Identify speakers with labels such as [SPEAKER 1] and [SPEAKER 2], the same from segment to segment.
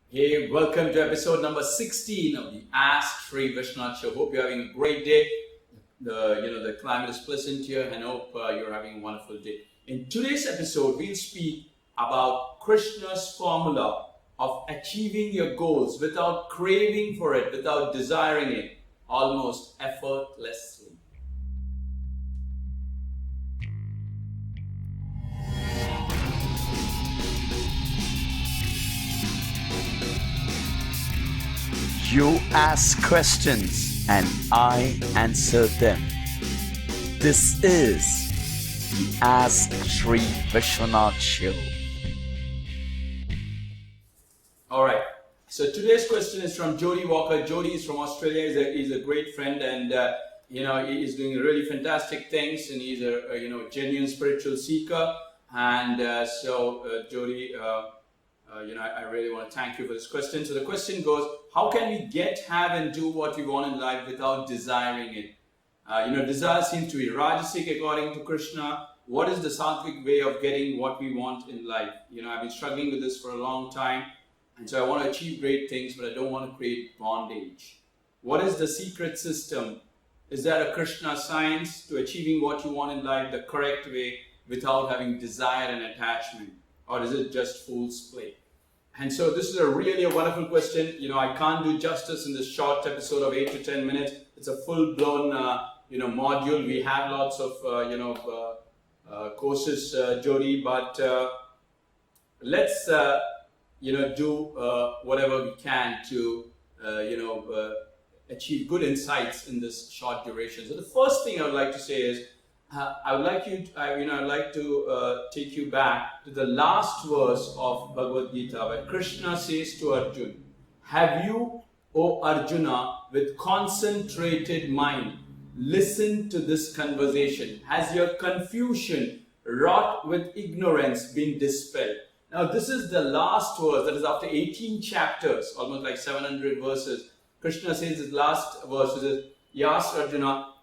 [SPEAKER 1] Hey, welcome to episode number 16 of the Ask Sri Vishwanath show. Hope you're having a great day. The climate is pleasant here, and hope you're having a wonderful day. In today's episode, we'll speak about Krishna's formula of achieving your goals without craving for it, without desiring it, almost effortlessly.
[SPEAKER 2] You ask questions and I answer them. This is the Ask Sri Vishwanath show.
[SPEAKER 1] Alright, so today's question is from Jody Walker. Jody is from Australia. He's a great friend, and he is doing really fantastic things, and he's a genuine spiritual seeker. And Jody, I really want to thank you for this question. So the question goes, how can we get, have and do what we want in life without desiring it? Desire seems to be rajasic according to Krishna. What is the sattvic way of getting what we want in life? I've been struggling with this for a long time. And so I want to achieve great things, but I don't want to create bondage. What is the secret system? Is there a Krishna science to achieving what you want in life the correct way without having desire and attachment? Or is it just fool's play? And so this is a wonderful question. I can't do justice in this short episode of 8 to 10 minutes. It's a full-blown, module. We have lots of, courses, Jody, but let's, do whatever we can to, achieve good insights in this short duration. So the first thing I would like to say is, I'd like to take you back to the last verse of Bhagavad Gita, where Krishna says to Arjuna, "Have you, O Arjuna, with concentrated mind, listened to this conversation? Has your confusion wrought with ignorance been dispelled?" Now this is the last verse, that is after 18 chapters, almost like 700 verses. Krishna says his last verse is, he asks Arjuna,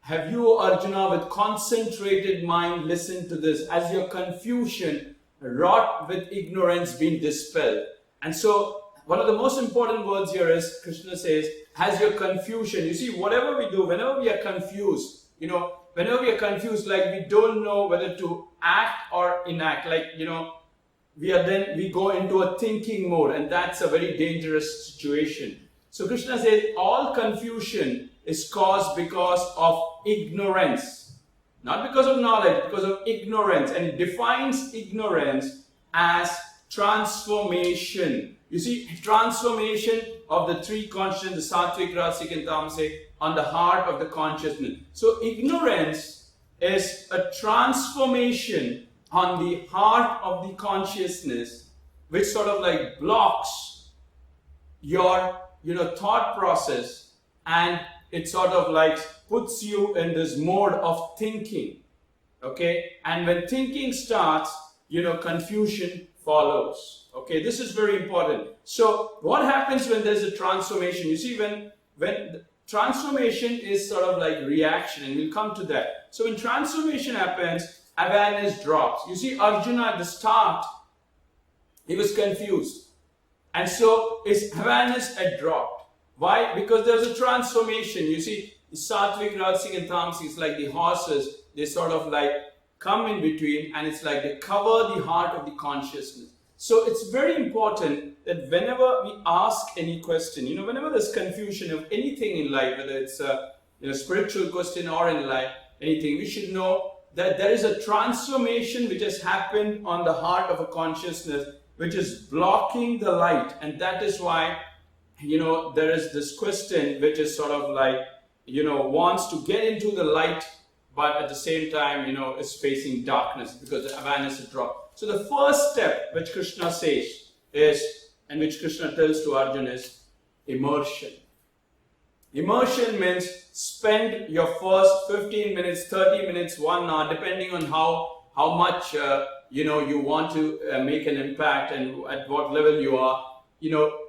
[SPEAKER 1] "Have you, Arjuna, with concentrated mind listened to this? Has your confusion wrought with ignorance been dispelled?" And so, one of the most important words here is, Krishna says, has your confusion. You see, whatever we do, whenever we are confused, like we don't know whether to act or enact, we go into a thinking mode, and that's a very dangerous situation. So Krishna says, all confusion is caused because of ignorance. Not because of knowledge, because of ignorance. And it defines ignorance as transformation. You see, transformation of the three consciousness, the sattvic, rajasic and tamasic, on the heart of the consciousness. So ignorance is a transformation on the heart of the consciousness, which sort of like blocks your thought process, and it sort of like puts you in this mode of thinking. Okay? And when thinking starts, confusion follows. Okay? This is very important. So what happens when there's a transformation? You see, when the transformation is sort of like reaction, and we'll come to that. So when transformation happens, awareness drops. You see, Arjuna at the start, he was confused. And so his awareness had dropped. Why? Because there's a transformation. You see, sattvic, rajasic and tamasic is like the horses. They sort of like come in between, and it's like they cover the heart of the consciousness. So it's very important that whenever we ask any question, whenever there's confusion of anything in life, whether it's a spiritual question or in life, anything, we should know that there is a transformation which has happened on the heart of a consciousness, which is blocking the light. And that is why, there is this question which is sort of like, wants to get into the light, but at the same time, is facing darkness because the awareness is dropped. So the first step which Krishna says is, and which Krishna tells to Arjuna, is immersion. Immersion means spend your first 15 minutes, 30 minutes, 1 hour, depending on how much you want to make an impact and at what level you are.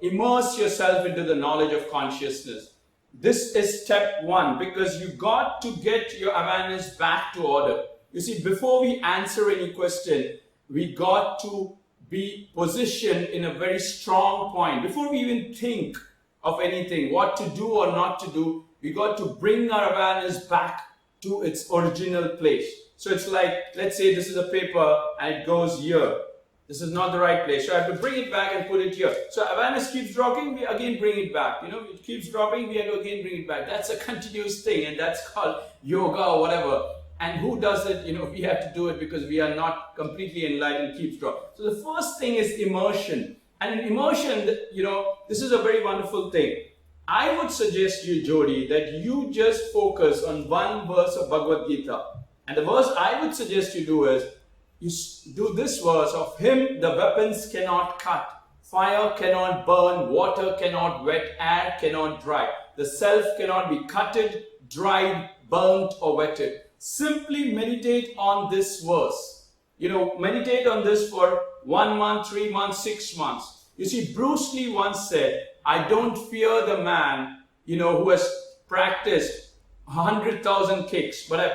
[SPEAKER 1] Immerse yourself into the knowledge of consciousness. This is step 1, because you got to get your awareness back to order. You see, before we answer any question, we got to be positioned in a very strong point. Before we even think of anything, what to do or not to do, we got to bring our awareness back to its original place. So it's like, let's say this is a paper and it goes here. This is not the right place. So I have to bring it back and put it here. So awareness keeps dropping, we again bring it back. It keeps dropping, we have to again bring it back. That's a continuous thing, and that's called yoga or whatever. And who does it? We have to do it because we are not completely enlightened, keeps dropping. So the first thing is immersion. And in immersion, this is a very wonderful thing. I would suggest you, Jody, that you just focus on one verse of Bhagavad Gita. And the verse I would suggest you do is, you do this verse: of him the weapons cannot cut, fire cannot burn, water cannot wet, air cannot dry. The self cannot be cutted, dried, burnt or wetted. Simply meditate on this verse. Meditate on this for 1 month, 3 months, 6 months. You see, Bruce Lee once said, I don't fear the man, who has practiced 100,000 kicks, but I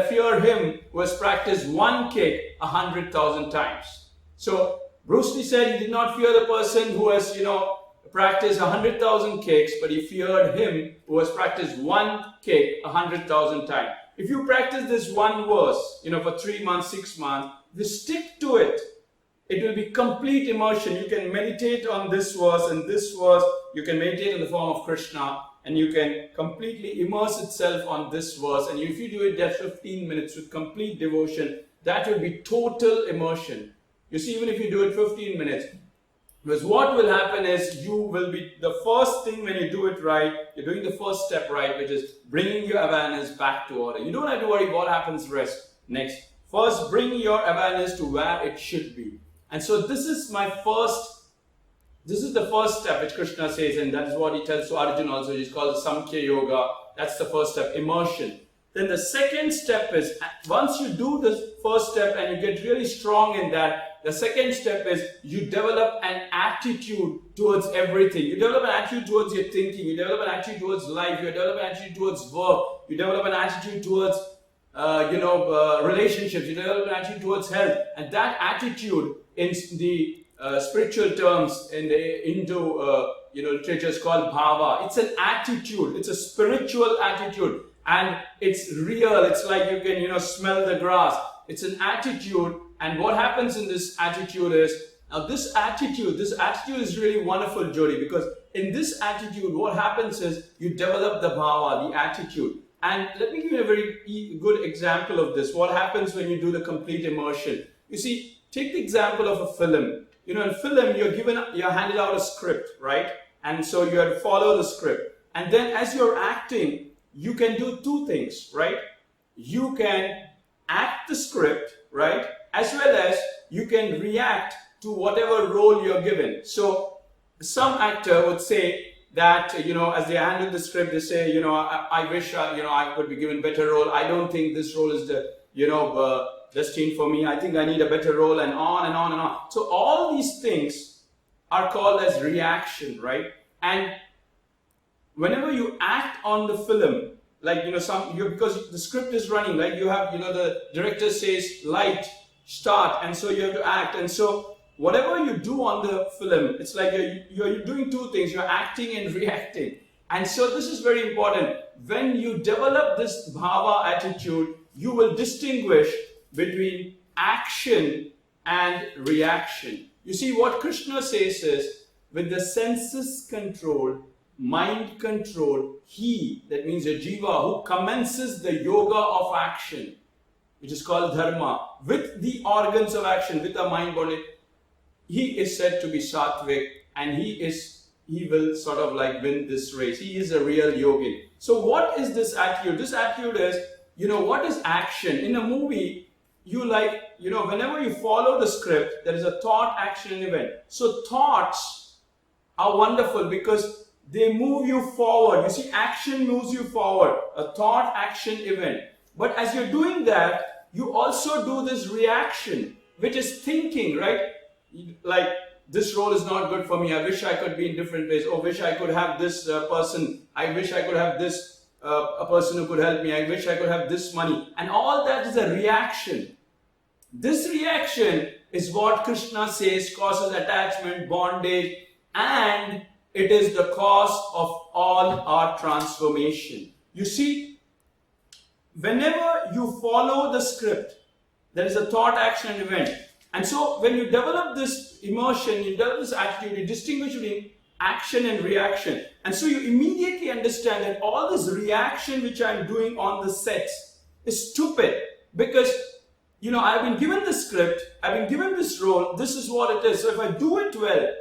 [SPEAKER 1] fear him who has practiced one kick 100,000 times. So Bruce Lee said he did not fear the person who has, practiced 100,000 kicks, but he feared him who has practiced one kick 100,000 times. If you practice this one verse, for 3 months, 6 months, you stick to it. It will be complete immersion. You can meditate on this verse, and this verse, you can meditate in the form of Krishna, and you can completely immerse itself on this verse. And if you do it just 15 minutes with complete devotion, that will be total immersion. You see, even if you do it 15 minutes, because what will happen is you will be, the first thing when you do it right, you're doing the first step right, which is bringing your awareness back to order. You don't have to worry what happens next. First, bring your awareness to where it should be. And so this is the first step which Krishna says, and that is what he tells to Arjuna also. He's called the Samkhya Yoga. That's the first step, immersion. Then the second step is, once you do the first step and you get really strong in that, the second step is you develop an attitude towards everything. You develop an attitude towards your thinking. You develop an attitude towards life. You develop an attitude towards work. You develop an attitude towards relationships. You develop an attitude towards health. And that attitude, in the spiritual terms, in the Hindu literature, is called bhava. It's an attitude. It's a spiritual attitude. And it's real. It's like you can, smell the grass. It's an attitude. And what happens in this attitude is, now this attitude is really wonderful, Jody, because in this attitude, what happens is you develop the bhava, the attitude. And let me give you a very good example of this. What happens when you do the complete immersion? You see, take the example of a film. In film, you're handed out a script, right? And so you have to follow the script. And then as you're acting, you can do two things, right? You can act the script, right? As well as you can react to whatever role you're given. So some actor would say that, as they handle the script, they say, I wish, I could be given better role. I don't think this role is destined for me. I think I need a better role, and on and on and on. So all these things are called as reaction, right? And whenever you act on the film, like, because the script is running, like you have, the director says light, start, and so you have to act. And so whatever you do on the film, it's like you're doing two things. You're acting and reacting. And so this is very important. When you develop this bhava attitude, you will distinguish between action and reaction. You see, what Krishna says is, with the senses controlled, mind control, he, that means a jiva, who commences the yoga of action, which is called dharma, with the organs of action, with the mind body, he is said to be sattvic, and he will sort of like win this race. He is a real yogi. So what is this attitude? This attitude is, what is action? In a movie, whenever you follow the script, there is a thought, action, and event. So thoughts are wonderful because they move you forward. You see, action moves you forward. A thought, action, event. But as you're doing that, you also do this reaction, which is thinking, right? Like, this role is not good for me. I wish I could be in different ways. Oh, wish I could have this person. I wish I could have this a person who could help me. I wish I could have this money. And all that is a reaction. This reaction is what Krishna says causes attachment, bondage, and it is the cause of all our transformation. You see, whenever you follow the script, there is a thought, action, and event. And so when you develop this immersion, you develop this attitude, you distinguish between action and reaction. And so you immediately understand that all this reaction which I'm doing on the sets is stupid. Because, I've been given the script, I've been given this role, this is what it is. So if I do it well,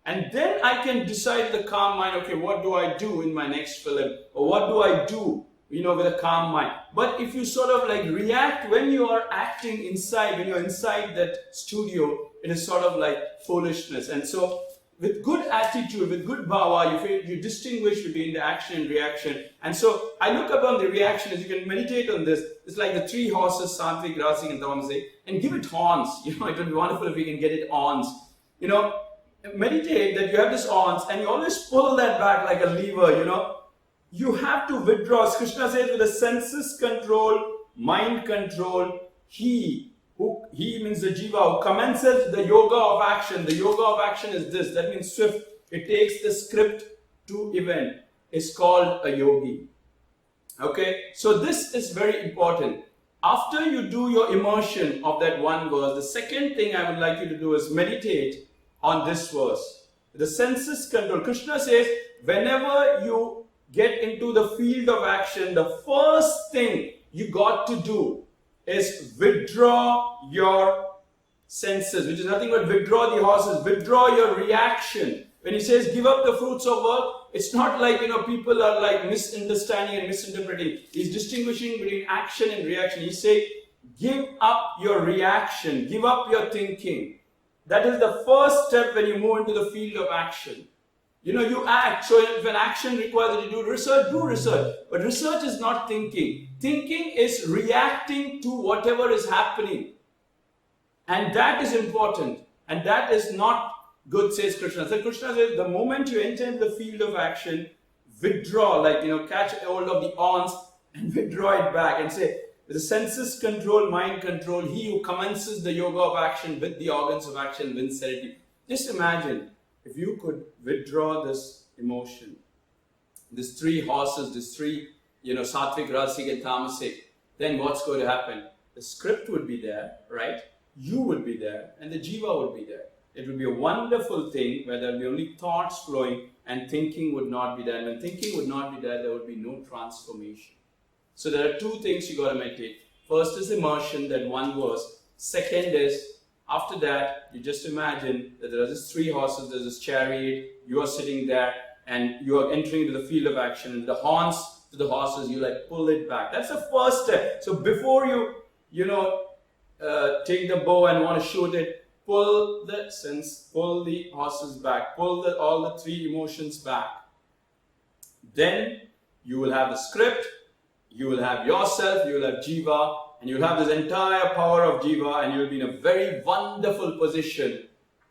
[SPEAKER 1] and then I can decide the calm mind, okay, what do I do in my next film? Or what do I do, with a calm mind? But if you sort of like react when you are acting inside, when you're inside that studio, it is sort of like foolishness. And so with good attitude, with good bhava, you distinguish between the action and reaction. And so I look upon the reaction, as you can meditate on this. It's like the three horses, Sattvic, Rasic, and Tamasic, and give it horns. It would be wonderful if we can get it horns. Meditate that you have this horns, and you always pull that back like a lever. You have to withdraw. As Krishna says, with the senses control, mind control, he means the jiva, who commences the yoga of action. The yoga of action is this. That means swift. It takes the script to event. It's called a yogi. Okay? So this is very important. After you do your immersion of that one verse, the second thing I would like you to do is meditate on this verse. The senses control. Krishna says, whenever you get into the field of action, the first thing you got to do is withdraw your senses, which is nothing but withdraw the horses, withdraw your reaction. When he says give up the fruits of work, it's not like, people are like misunderstanding and misinterpreting. He's distinguishing between action and reaction. He's saying, give up your reaction, give up your thinking. That is the first step when you move into the field of action. You act. So if an action requires that you do research. But research is not thinking. Thinking is reacting to whatever is happening. And that is important. And that is not good, says Krishna. So Krishna says, the moment you enter into the field of action, withdraw, catch hold of the horns and withdraw it back and say, with the senses control, mind control, he who commences the yoga of action with the organs of action wins serenity. Just imagine if you could withdraw this emotion, these three horses, these three, Sattvic, Rasic, and Tamasic, then what's going to happen? The script would be there, right? You would be there, and the jiva would be there. It would be a wonderful thing where there would be only thoughts flowing and thinking would not be there. And when thinking would not be there, there would be no transformation. So there are two things you got to meditate. First is immersion, that one verse. Second is, after that, you just imagine that there are these three horses, there's this chariot, you are sitting there, and you are entering into the field of action. And the horns to the horses, you pull it back. That's the first step. So before you take the bow and want to shoot it, pull the horses back, pull all the three emotions back. Then you will have the script, you will have yourself, you will have jiva, and you will have this entire power of jiva, and you will be in a very wonderful position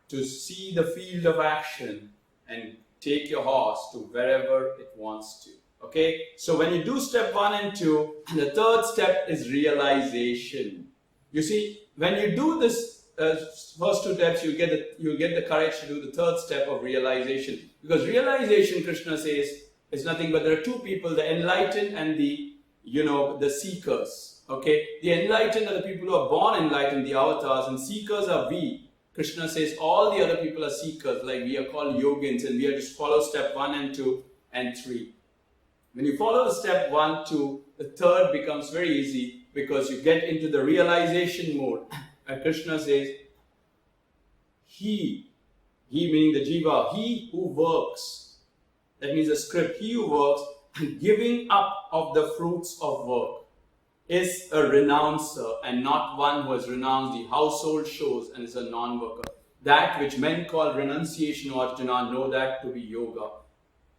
[SPEAKER 1] to see the field of action and take your horse to wherever it wants to. Okay? So when you do step 1 and 2, the third step is realization. You see, when you do this first two steps, you get the courage to do the third step of realization. Because realization, Krishna says, is nothing but there are two people, the enlightened and the seekers. Okay? The enlightened are the people who are born enlightened, the avatars, and seekers are we. Krishna says all the other people are seekers, like we are called yogins, and we are just follow step 1 and 2 and 3. When you follow the step 1, 2, the third becomes very easy because you get into the realization mode. And Krishna says, he meaning the jiva, he who works, that means the script, he who works, giving up of the fruits of work, is a renouncer and not one who has renounced the household chores and is a non-worker. That which men call renunciation, O Arjuna, know that to be yoga.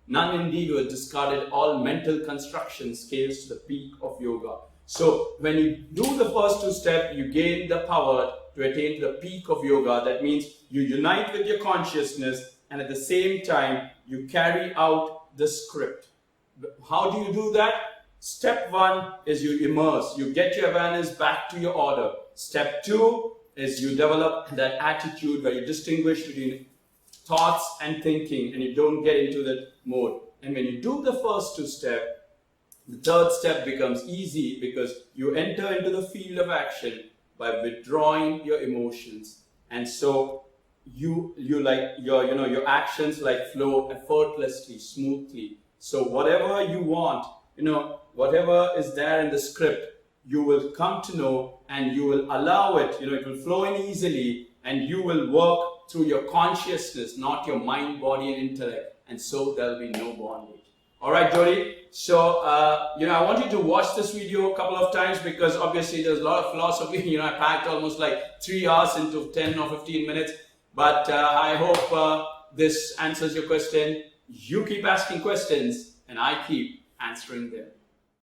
[SPEAKER 1] None indeed who has discarded all mental construction scales to the peak of yoga. So when you do the first two steps, you gain the power to attain to the peak of yoga. That means you unite with your consciousness and at the same time you carry out the script. How do you do that? Step 1 is you immerse. You get your awareness back to your order. Step 2 is you develop that attitude where you distinguish between thoughts and thinking, and you don't get into that mode. And when you do the first two steps, the third step becomes easy because you enter into the field of action by withdrawing your emotions, and so you like your actions like flow effortlessly, smoothly. So whatever you want, whatever is there in the script, you will come to know, and you will allow it. It will flow in easily, and you will work through your consciousness, not your mind, body, and intellect. And so there will be no bondage. All right, Jody. So, I want you to watch this video a couple of times because obviously there's a lot of philosophy. I packed almost like 3 hours into 10 or 15 minutes. But I hope this answers your question. You keep asking questions and I keep answering them.